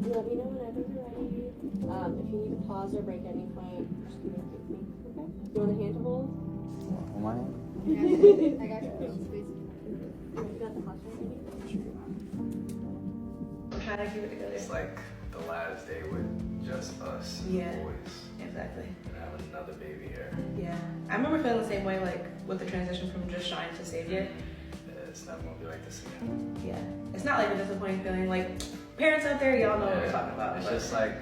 Let me know whenever you're ready. If you need to pause or break at any point, just communicate with me. Okay? You want a hand to hold? On my hand? I got you. You got the hotspot ready? I'm trying to keep it together. It's like the last day with just us boys. Exactly. And have another baby here. Yeah. I remember feeling the same way, like, with the transition from just Shine to Savior. Yeah, it's never gonna be like this again. Yeah. It's not like a disappointing feeling. Like, parents out there, y'all know what we're talking about. It's just like,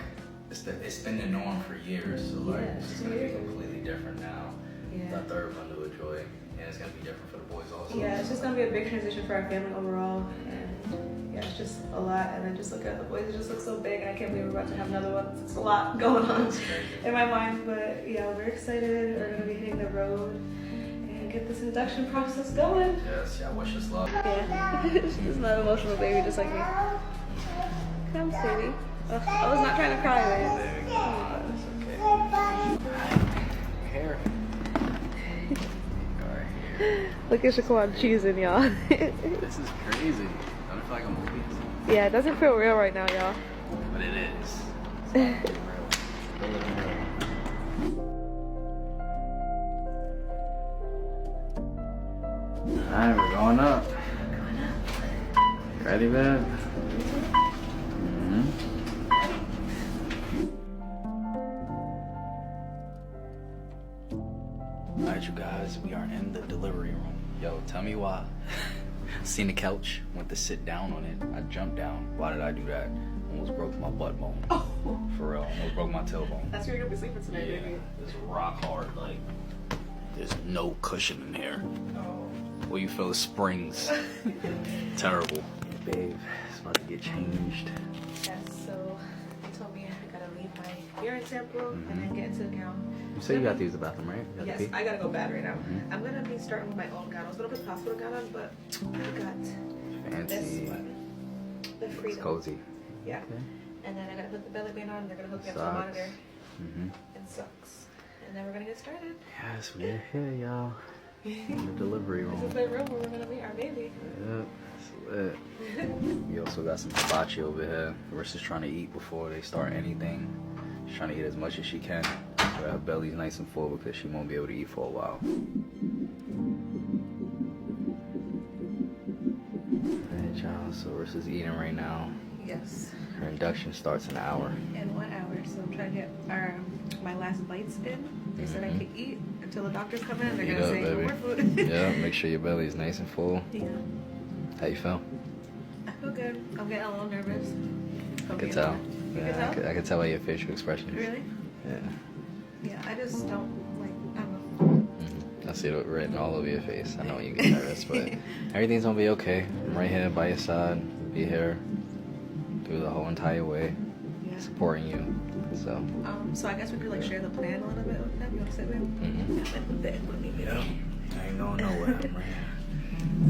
it's been the norm for years. So, like, it's just gonna be completely different now. Yeah. The third one to enjoy. And it's gonna be different for the boys also. Yeah, it's just gonna be a big transition for our family overall. And yeah, it's just a lot. And then just looking at the boys, it just looks so big. And I can't believe we're about to have another one. It's a lot going on in my mind. But yeah, we're excited. We're gonna be hitting the road and get this induction process going. Yes, yeah, wish us luck. Yeah, she's not an emotional baby just like me. Come, sweetie. Ugh, I was not trying to cry, babe. There we go. It's okay. Hair. Look at Shaquan cheesing, y'all. This is crazy. Don't it feel like a movie? Yeah, it doesn't feel real right now, y'all. But it is. It's not real. Alright, we're going up. Ready, babe? Alright, you guys, we are in the delivery room. Yo, tell me why. Seen the couch, went to sit down on it. I jumped down. Why did I do that? Almost broke my butt bone. Oh. For real, almost broke my tailbone. That's where you're gonna be sleeping tonight, Yeah, baby. it's rock hard. Like, there's no cushion in here. Oh. Well, you feel the springs. Terrible. Babe, it's about to get changed. Yes, so they told me I gotta leave my urine sample and then get into the gown. You say you got to use the bathroom, right? You Yes, I gotta go bad right now. I'm gonna be starting with my own gown. I was gonna put the hospital gown on, but I got Fancy. this one. The It's Freedom. cozy. Yeah. Okay. And then I gotta put the belly band on. They're gonna hook me up to the Socks. monitor Mm-hmm. and socks. And then we're gonna get started. Yes, we're here, y'all. In the delivery room. This is the room where we're gonna meet our baby. Yeah, it's lit. We also got some hibachi over here. Rissa's trying to eat before they start anything. She's trying to eat as much as she can. So her belly's nice and full because she won't be able to eat for a while. Alright, y'all. So Rissa's eating right now. Yes. Her induction starts in an hour. In 1 hour, so I'm trying to get my last bites in. They said I could eat until the doctors come in. They're Eat gonna up, say no baby. more food. Yeah, make sure your belly is nice and full. Yeah. How you feel? I feel good. I'm getting a little nervous. I can tell. You Yeah, can tell? I can tell by your facial expressions. Really? Yeah. Yeah, I just don't like. I don't know. I see it written all over your face. I know you get nervous, but everything's gonna be okay. I'm right here by your side. Be here through the whole entire way, Yeah. supporting you. So. So I guess we could like share the plan a little bit with them. You want to sit with them? Mm-hmm. Yeah. I ain't going nowhere. I'm right here.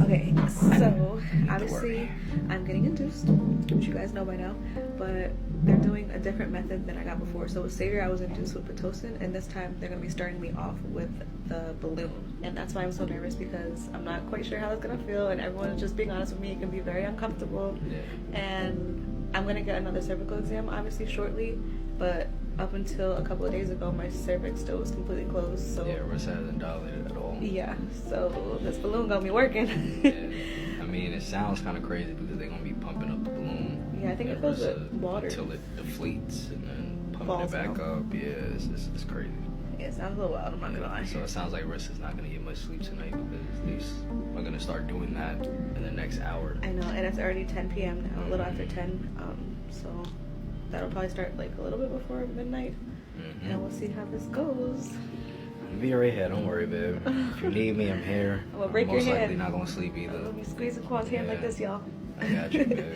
Okay, so Need to obviously worry. I'm getting induced, which you guys know by now, but they're doing a different method than I got before. So with Savior, I was induced with Pitocin, and this time they're gonna be starting me off with the balloon, and that's why I'm so nervous because I'm not quite sure how it's gonna feel, and everyone is just being honest with me. It can be very uncomfortable, Yeah. and I'm gonna get another cervical exam obviously shortly, but up until a couple of days ago, my cervix still was completely closed. So Yeah, Rissa hasn't dilated at all. yeah, so this balloon gonna be working. Yeah. I mean, it sounds kind of crazy because they're gonna be pumping up the balloon. Yeah, I think it at fills Rissa with water. until it deflates and then pumping Falls it back out. up. Yeah, it's crazy. Yeah, it sounds a little wild, I'm not gonna lie. So it sounds like Rissa's not gonna get much sleep tonight because we're gonna start doing that in the next hour. I know, and it's already 10 p.m. now, a little after 10. So that'll probably start like a little bit before midnight, and we'll see how this goes. I'll be right here, don't worry, babe. If you need me, I'm here. I'm gonna break your most likely hand. not gonna sleep either. I'll be squeezing Quan's hand like Yeah. this, y'all. I got you, babe.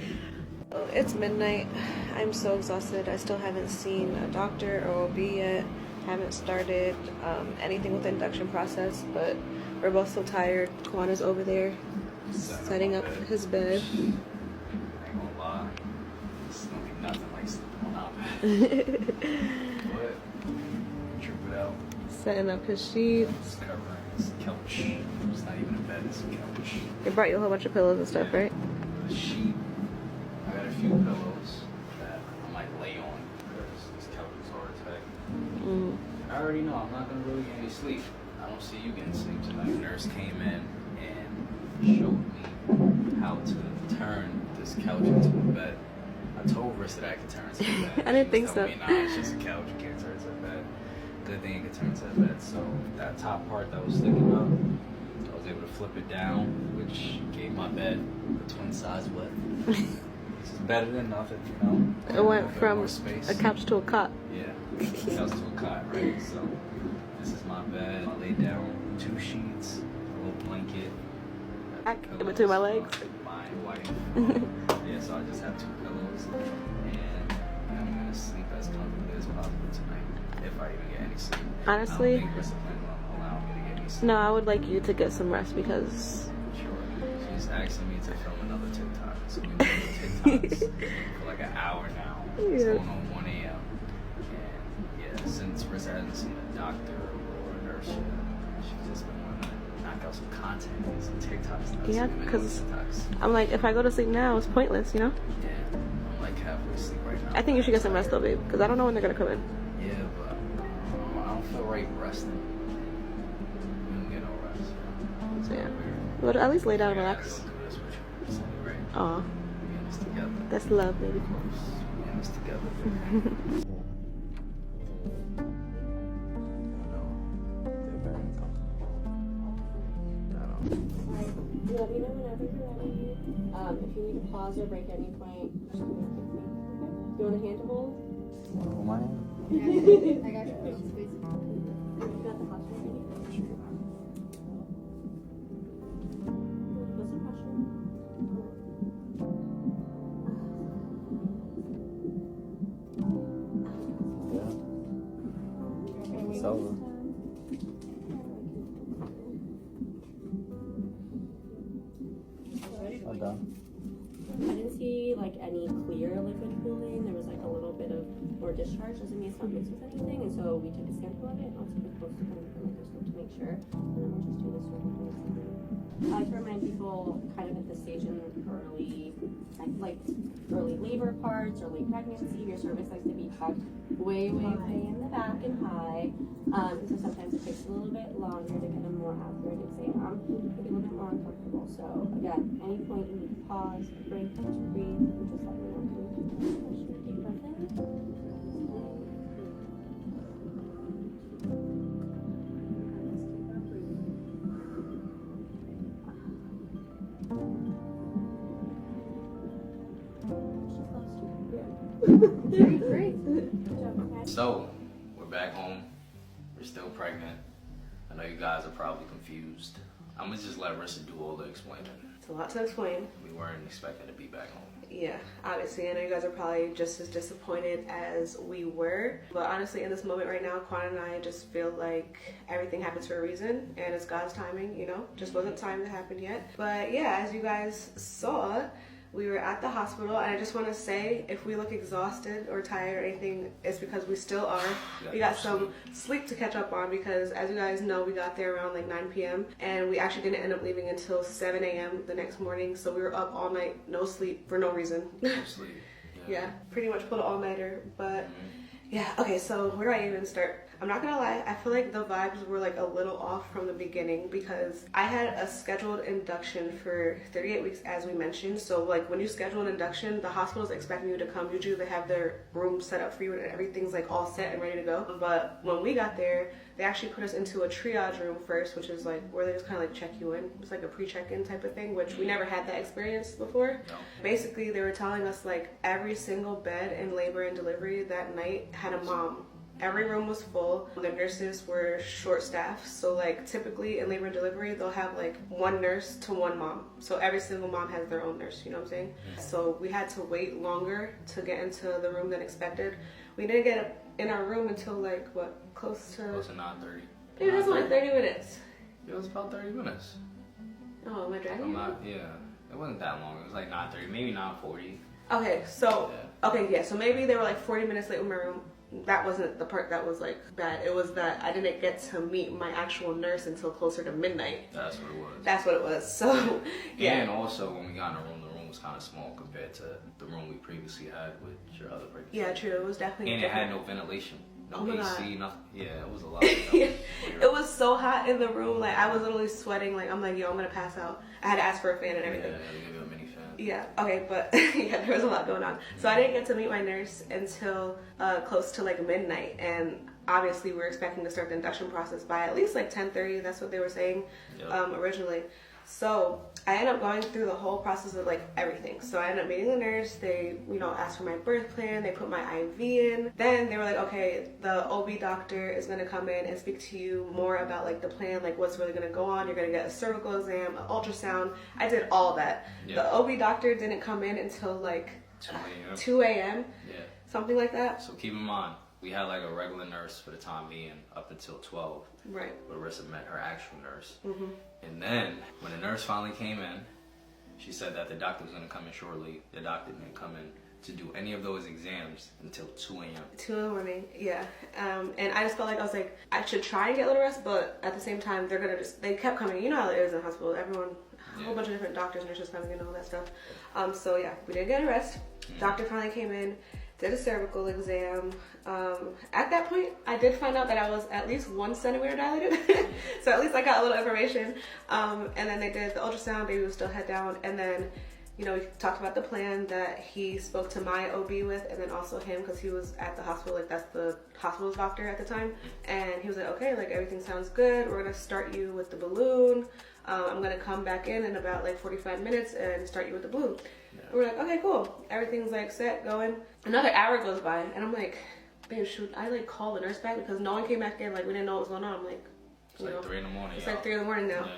It's midnight. I'm so exhausted. I still haven't seen a doctor or OB yet. Haven't started anything with the induction process, but we're both so tired. Quan is over there setting up his bed. I ain't gonna lie. It's gonna be nothing like sleeping on our bed. But, trip it out. Setting up his sheets. It's covering this couch. It's not even a bed, it's a couch. They brought you a whole bunch of pillows and stuff, right? A sheet. I got a few pillows that I'm I already know I'm not gonna really get any sleep. I don't see you getting sleep tonight. Nurse came in and showed me how to turn this couch into a bed. I told Rissa that I could turn it into a bed. I didn't think so. Me, nah, it's just a couch. You can't turn it into a bed. Good thing it could turn into a bed. So that top part that was sticking up, I was able to flip it down, which gave my bed the twin size width. Which is better than nothing, you know. It went from more space. a couch to a cot. Yeah, couch to a cot, right? So this is my bed. I laid down 2 sheets, a little blanket. In between my legs. My wife. Yeah, so I just have 2 pillows, and I'm gonna sleep as comfortably as possible tonight, if I even get any sleep. Honestly, I don't think Rissa plans on allowing me to get any sleep. no, I would like you to get some rest because. Sure. She's asking me to film another TikTok, so we made TikToks for like an hour now. It's Yeah. going on 1 a.m. And yeah, since Rissa hasn't seen a doctor or a nurse yet, she's just been wanting to knock out some content and some TikToks. Yeah, because I'm like, if I go to sleep now, it's pointless, you know? Yeah, I'm like halfway asleep right now. I think you should get some rest though, babe, because I don't know when they're gonna come in. Yeah, but I don't feel right resting. You don't get no rest. So yeah, Weird. but at least lay down and Yeah, I relax. gotta go through this with you recently, right? Aw, We're in this together. that's love, baby. Of course. We're in this together. Let me know whenever you're ready. If you need to pause or break at any point, just give me a quick thing. Okay? You want a hand to hold? Oh, my hand. I got you. You got the hospital ready? What's the pressure? Yeah. It's over. I'm done. I didn't see like any clear liquid pooling. There was like a little bit of more discharge. Doesn't mean it's not mixed with anything. And so we took a sample of it. I'll take it close to the microscope to make sure. And then we'll just do this sort of thing. I like to remind people kind of at this stage in early labor parts or late pregnancy, your cervix likes to be tucked way in the back and high. So sometimes it takes a little bit longer to get a more accurate exam. It can be a little bit more uncomfortable. So again, any point you need to pause, break, just breathe, and just let me know. Deep breath in. Great. So, we're back home. We're still pregnant. I know you guys are probably confused. I'm gonna just let Rissa do all the explaining. It's a lot to explain. We weren't expecting to be back home. Yeah, obviously, I know you guys are probably just as disappointed as we were. But honestly, in this moment right now, Quan and I just feel like everything happens for a reason, and it's God's timing, you know? Just wasn't time to happen yet. But yeah, as you guys saw, we were at the hospital, and I just want to say, if we look exhausted or tired or anything, it's because we still are. We got some sleep to catch up on because, as you guys know, we got there around like 9 p.m. and we actually didn't end up leaving until 7 a.m. the next morning. So we were up all night, no sleep for no reason. No sleep. Yeah, pretty much pulled an all-nighter. But yeah, okay, so where do I even start? I'm not gonna lie, I feel like the vibes were like a little off from the beginning because I had a scheduled induction for 38 weeks, as we mentioned. So like when you schedule an induction, the hospital's expecting you to come. Usually they have their room set up for you and everything's like all set and ready to go. But when we got there, they actually put us into a triage room first, which is like where they just kind of like check you in. It's like a pre-check-in type of thing, which we never had that experience before. No. Basically, they were telling us like every single bed in labor and delivery that night had a mom. Every room was full. The nurses were short-staffed, so like typically in labor and delivery, they'll have like one nurse to one mom. So every single mom has their own nurse, you know what I'm saying? So we had to wait longer to get into the room than expected. We didn't get in our room until like what, close to 9:30. It was only 30 minutes. It was about 30 minutes. Oh, am I dragging you? Yeah. It wasn't that long. It was like 9:30, maybe 9:40. Okay, so Yeah. so maybe they were like 40 minutes late with my room. That wasn't the part that was like bad. It was that I didn't get to meet my actual nurse until closer to midnight. That's what it was. That's what it was. So yeah. And also when we got in the room was was kind of small compared to the room we previously had with your other pregnancy. Yeah, true. It was definitely. And it had no ventilation, no Oh my AC, God. nothing. Yeah, it was a lot. It was so hot in the room. Like I was literally sweating. Like I'm like, yo, I'm gonna pass out. I had to ask for a fan and everything. Yeah, they give you a mini fan. Yeah, okay, but yeah, there was a lot going on. So I didn't get to meet my nurse until close to like midnight, and obviously we were expecting to start the induction process by at least like 10:30. That's what they were saying originally. So I ended up going through the whole process of like everything. So I ended up meeting the nurse. They, asked for my birth plan. They put my IV in. Then they were like, okay, the OB doctor is gonna come in and speak to you more about like the plan, like what's really gonna go on. You're gonna get a cervical exam, an ultrasound. I did all that. Yeah. The OB doctor didn't come in until like 2 a.m. 2 a.m. Yeah. Something like that. So keep in mind, we had like a regular nurse for the time being up until 12. Right. But Rissa met her actual nurse. Mm-hmm. And then when the nurse finally came in, she said that the doctor was going to come in shortly. The doctor didn't come in to do any of those exams until 2 a.m. 2 in the morning, yeah. And I just felt like I was like, I should try and get a little rest, but at the same time, they kept coming. You know how it is in the hospital. Everyone, a whole bunch of different doctors, nurses coming in and all that stuff. So yeah, we didn't get a rest. Doctor finally came in, did a cervical exam. At that point, I did find out that I was at least 1 centimeter dilated. So at least I got a little information. And then they did the ultrasound, baby was still head down. And then, we talked about the plan that he spoke to my OB with, and then also him, because he was at the hospital, like that's the hospital's doctor at the time. And he was like, okay, like everything sounds good. We're gonna start you with the balloon. I'm gonna come back in about like 45 minutes and start you with the balloon. Yeah. We're like, okay, cool. Everything's like set, going. Another hour goes by, and I'm like, babe, should I like call the nurse back? Because no one came back in, like we didn't know what was going on. I'm like, It's like 3 in the morning. It's like 3 in the morning now. Yeah.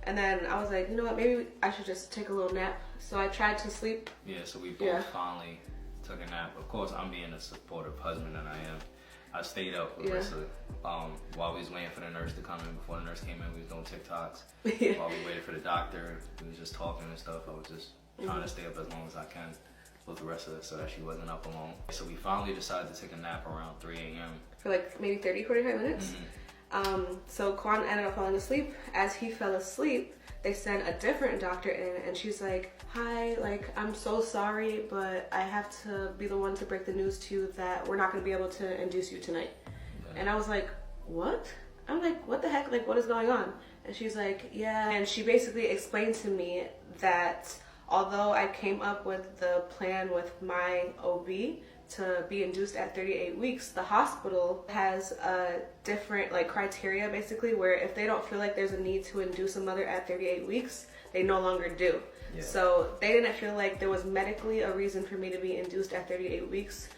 And then I was like, you know what, maybe I should just take a little nap. So I tried to sleep. Yeah, so we both finally took a nap. Of course, I'm being a supportive husband that I am. I stayed up with Rissa while we was waiting for the nurse to come in. Before the nurse came in, we was doing TikToks. While we waited for the doctor, we was just talking and stuff. I was just trying to stay up as long as I can with Rissa so that she wasn't up alone. So we finally decided to take a nap around 3 a.m. For like maybe 30, 45 minutes. So Quan ended up falling asleep. As he fell asleep, they sent a different doctor in, and she's like, hi, like, I'm so sorry, but I have to be the one to break the news to you that we're not going to be able to induce you tonight. Yeah. And I was like, what? I'm like, what the heck? Like, what is going on? And she's like, yeah. And she basically explained to me that although I came up with the plan with my OB to be induced at 38 weeks, the hospital has a different like criteria basically, where if they don't feel like there's a need to induce a mother at 38 weeks, they no longer do. Yeah. So they didn't feel like there was medically a reason for me to be induced at 38 weeks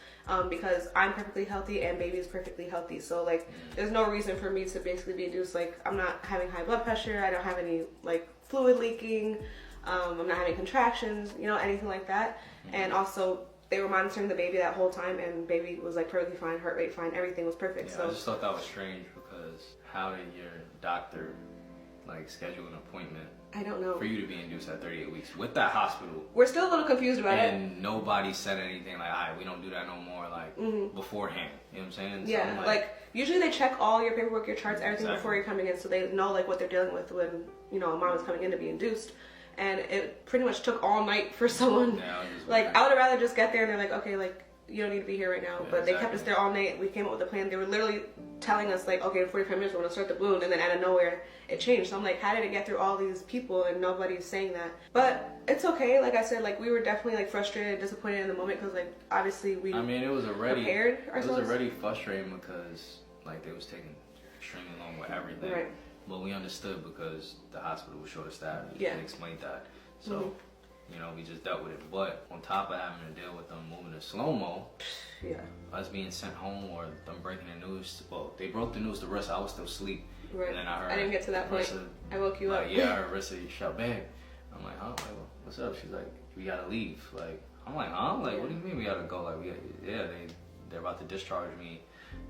because I'm perfectly healthy and baby is perfectly healthy. So like there's no reason for me to basically be induced. Like I'm not having high blood pressure, I don't have any like fluid leaking, I'm not having contractions, anything like that. And also they were monitoring the baby that whole time, and baby was like perfectly fine, heart rate fine, everything was perfect. Yeah, so I just thought that was strange because how did your doctor like schedule an appointment? I don't know. For you to be induced at 38 weeks with that hospital. We're still a little confused about it. And nobody said anything like, all right, we don't do that no more, like beforehand. You know what I'm saying? Yeah, so like usually they check all your paperwork, your charts, everything before you're coming in, so they know like what they're dealing with when a mom is coming in to be induced. And it pretty much took all night for someone. Yeah, I would have rather just get there and they're like, okay, like, you don't need to be here right now. But they kept us there all night. We came up with a plan. They were literally telling us like, okay, in 45 minutes we're going to start the balloon. And then out of nowhere, it changed. So I'm like, how did it get through all these people and nobody's saying that? But it's okay. Like I said, like we were definitely like frustrated and disappointed in the moment because like obviously we it was already prepared ourselves. It was already frustrating because like they was taking extremely long with everything. Right. But we understood because the hospital was short of staff. They explained that. So, we just dealt with it. But on top of having to deal with them moving to slow-mo, us being sent home or them breaking the news, well, they broke the news to Rissa. I was still asleep. Right. And then I heard, I didn't get to that point. Rissa, I woke you up. Yeah, I heard Rissa shout, babe. I'm like, huh? Like, what's up? She's like, we gotta leave. Like, I'm like, huh? Like, what do you mean we gotta go? Like, they're about to discharge me.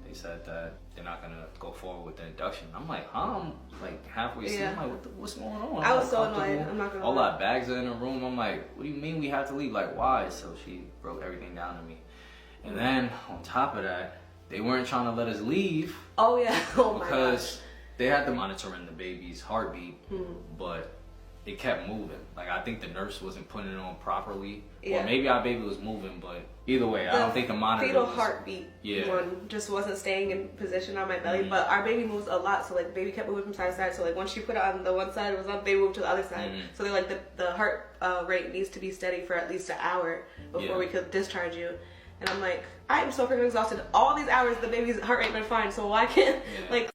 They said that they're not gonna go forward with the induction. I'm like, huh? I'm like halfway asleep. I'm like, what's going on? I was so annoyed. I'm not gonna all our bags are in the room. I'm like, what do you mean we have to leave? Like, why? So she broke everything down to me. And then on top of that, they weren't trying to let us leave. Oh yeah. Oh my gosh. Because they had to monitoring the baby's heartbeat, but it kept moving. Like, I think the nurse wasn't putting it on properly. Yeah. Or maybe our baby was moving, but either way, I don't think the monitor fetal was... heartbeat Yeah. one just wasn't staying in position on my belly. But our baby moves a lot, so like baby kept moving from side to side. So like once she put it on the one side, it was up, they moved to the other side. So they like the heart rate needs to be steady for at least an hour before we could discharge you. And I'm like, I'm so freaking exhausted. All these hours the baby's heart rate been fine, so why can't like